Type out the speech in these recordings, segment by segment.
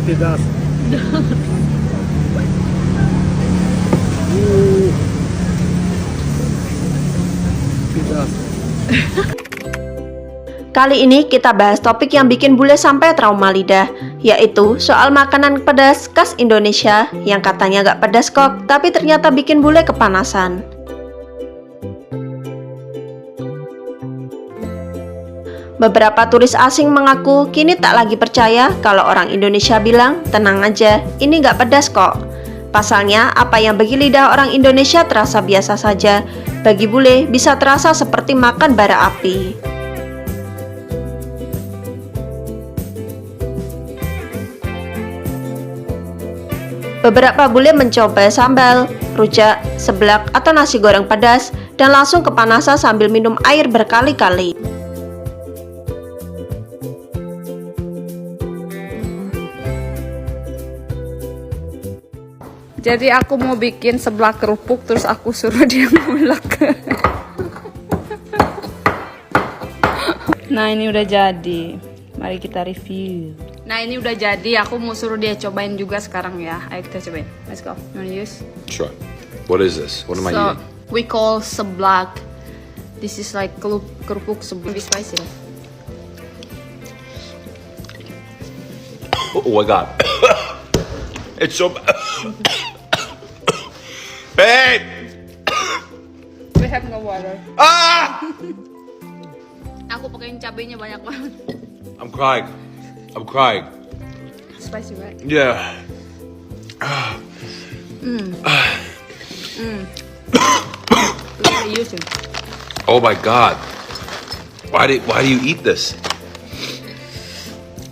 Pedas. Pedas. Kali ini kita bahas topik yang bikin bule sampai trauma lidah, yaitu soal makanan pedas khas Indonesia yang katanya gak pedas kok, tapi ternyata bikin bule kepanasan. Beberapa turis asing mengaku kini tak lagi percaya kalau orang Indonesia bilang, tenang aja, ini gak pedas kok. Pasalnya, apa yang bagi lidah orang Indonesia terasa biasa saja, bagi bule bisa terasa seperti makan bara api. Beberapa bule mencoba sambal, rujak, seblak, atau nasi goreng pedas dan langsung kepanasan sambil minum air berkali-kali. Jadi aku mau bikin seblak kerupuk, terus aku suruh dia ngulek. Nah, ini udah jadi. Mari kita review. Nah, ini udah jadi. Aku mau suruh dia cobain juga sekarang ya. Ayo kita cobain. Let's go. You wanna use? Sure. What is this? What am I eating? We call seblak. This is like kerupuk seblak. Be spicy. Oh my god. It's so bad. Babe! We have no water. Ah! Aku pakein cabenya banyak banget. I'm crying. I'm crying. Spicy, right? Yeah. We use it. Oh my god. Why do you eat this?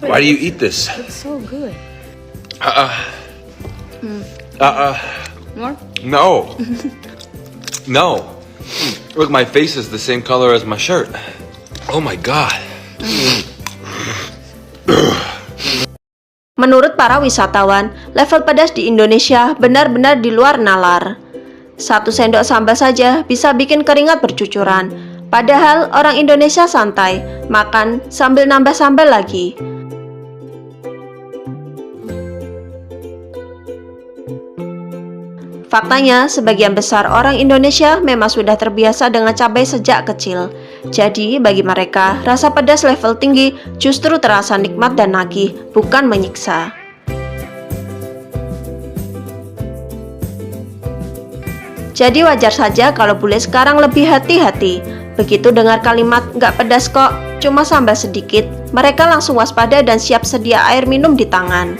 Why do you eat this? It's so good. More? No. No. Look, my face is the same color as my shirt. Oh my god. Menurut para wisatawan, level pedas di Indonesia benar-benar di luar nalar. 1 sendok sambal saja bisa bikin keringat bercucuran. Padahal orang Indonesia santai, makan sambil nambah sambal lagi. Faktanya, sebagian besar orang Indonesia memang sudah terbiasa dengan cabai sejak kecil. Jadi, bagi mereka, rasa pedas level tinggi justru terasa nikmat dan nagih, bukan menyiksa. Jadi wajar saja kalau bule sekarang lebih hati-hati. Begitu dengar kalimat "nggak pedas kok, cuma sambal sedikit", mereka langsung waspada dan siap sedia air minum di tangan.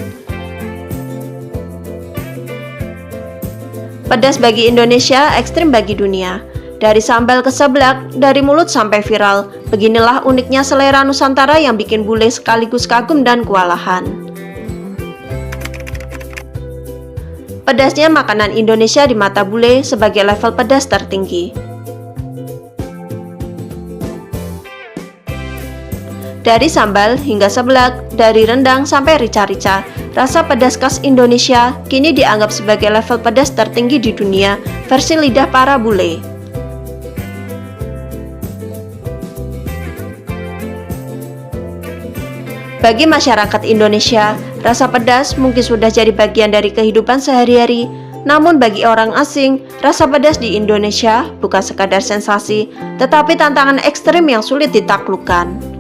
Pedas bagi Indonesia, ekstrim bagi dunia. Dari sambal ke seblak, dari mulut sampai viral. Beginilah uniknya selera Nusantara yang bikin bule sekaligus kagum dan kewalahan. Pedasnya makanan Indonesia di mata bule sebagai level pedas tertinggi. Dari sambal hingga seblak, dari rendang sampai rica-rica, rasa pedas khas Indonesia kini dianggap sebagai level pedas tertinggi di dunia versi lidah para bule. Bagi masyarakat Indonesia, rasa pedas mungkin sudah jadi bagian dari kehidupan sehari-hari. Namun bagi orang asing, rasa pedas di Indonesia bukan sekadar sensasi, tetapi tantangan ekstrim yang sulit ditaklukkan.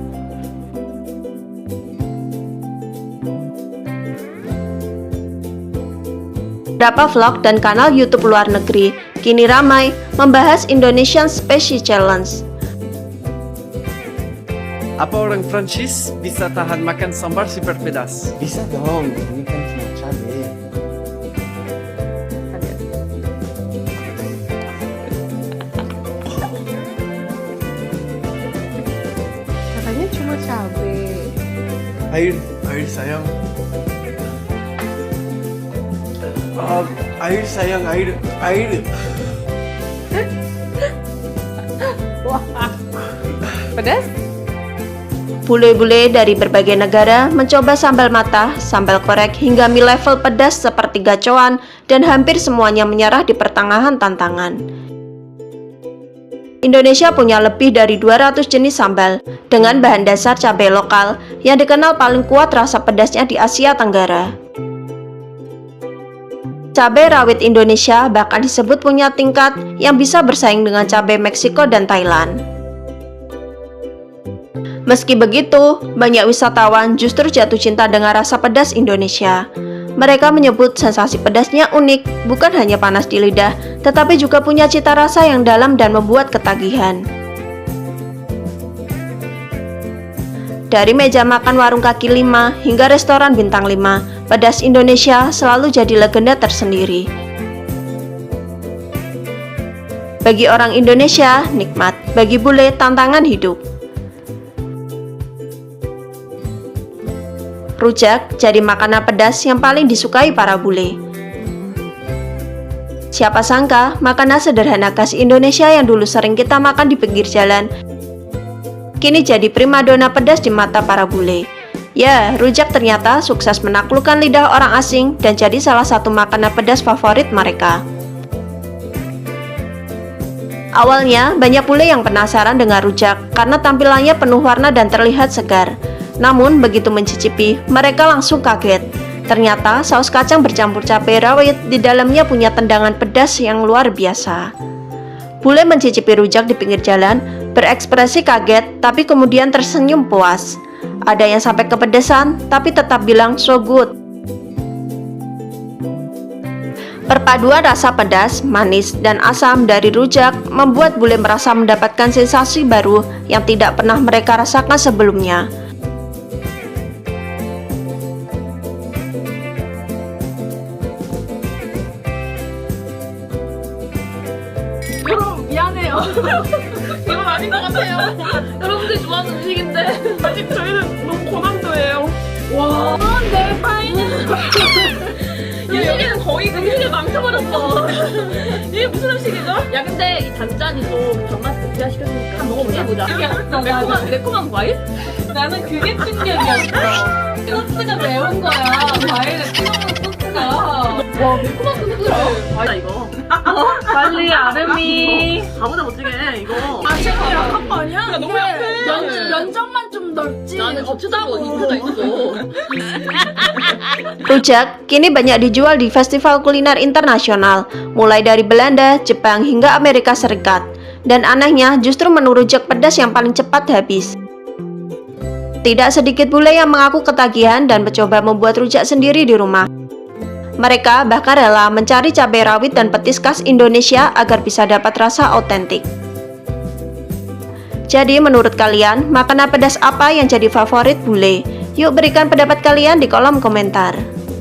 Beberapa vlog dan kanal YouTube luar negeri kini ramai membahas Indonesian Spicy Challenge. Apa orang Prancis bisa tahan makan sambar super pedas? Bisa dong, ini kan cuma cabai. Katanya cuma cabai. Air sayang. Air sayang, air. Pedas? Bule-bule dari berbagai negara mencoba sambal matah, sambal korek, hingga mie level pedas seperti gacoan, dan hampir semuanya menyerah di pertengahan tantangan. Indonesia punya lebih dari 200 jenis sambal dengan bahan dasar cabai lokal yang dikenal paling kuat rasa pedasnya di Asia Tenggara. Cabai rawit Indonesia bahkan disebut punya tingkat yang bisa bersaing dengan cabai Meksiko dan Thailand. Meski begitu, banyak wisatawan justru jatuh cinta dengan rasa pedas Indonesia. Mereka menyebut sensasi pedasnya unik, bukan hanya panas di lidah, tetapi juga punya cita rasa yang dalam dan membuat ketagihan. Dari meja makan warung kaki 5 hingga restoran bintang 5, pedas Indonesia selalu jadi legenda tersendiri. Bagi orang Indonesia, nikmat. Bagi bule, tantangan hidup. Rujak jadi makanan pedas yang paling disukai para bule. Siapa sangka, makanan sederhana khas Indonesia yang dulu sering kita makan di pinggir jalan kini jadi primadona pedas di mata para bule. Ya, rujak ternyata sukses menaklukkan lidah orang asing dan jadi salah satu makanan pedas favorit mereka. Awalnya, banyak bule yang penasaran dengan rujak karena tampilannya penuh warna dan terlihat segar. Namun, begitu mencicipi, mereka langsung kaget. Ternyata, saus kacang bercampur cabai rawit di dalamnya punya tendangan pedas yang luar biasa. Bule mencicipi rujak di pinggir jalan, berekspresi kaget, tapi kemudian tersenyum puas. Ada yang sampai kepedesan, tapi tetap bilang so good. Perpaduan rasa pedas, manis, dan asam dari rujak membuat bule merasa mendapatkan sensasi baru yang tidak pernah mereka rasakan sebelumnya. 여러분 미안해요. 이건 아닌 것 같아요. 여러분들이 좋아하는 음식인데 아직 저희는 너무 고난도예요. 와, 내 파인애플. 유식이는 거의 음식을 망쳐버렸어. 이게 무슨 음식이죠? 야 근데 이 단짠이 또 단맛 극대화시켰으니까 한번 먹어보자. 매콤한 과일? 나는 그게 충격이었어. 소스가 매운 거야. 과일에 찍어먹은 소스가. 와 매콤한 소스를. 맛있다 이거. 빨리 아름이 아무나 못하게 이거. 아 진짜 약한 거 아니야? 야, 너무 약해. 면적만 좀 넓지. 나는 없다고 인구가 있어. Rujak kini banyak dijual di festival kuliner internasional, mulai dari Belanda, Jepang, hingga Amerika Serikat. Dan anehnya, justru menu rujak pedas yang paling cepat habis. Tidak sedikit bule yang mengaku ketagihan dan mencoba membuat rujak sendiri di rumah. Mereka bahkan rela mencari cabai rawit dan petis khas Indonesia agar bisa dapat rasa autentik. Jadi menurut kalian, makanan pedas apa yang jadi favorit bule? Yuk berikan pendapat kalian di kolom komentar.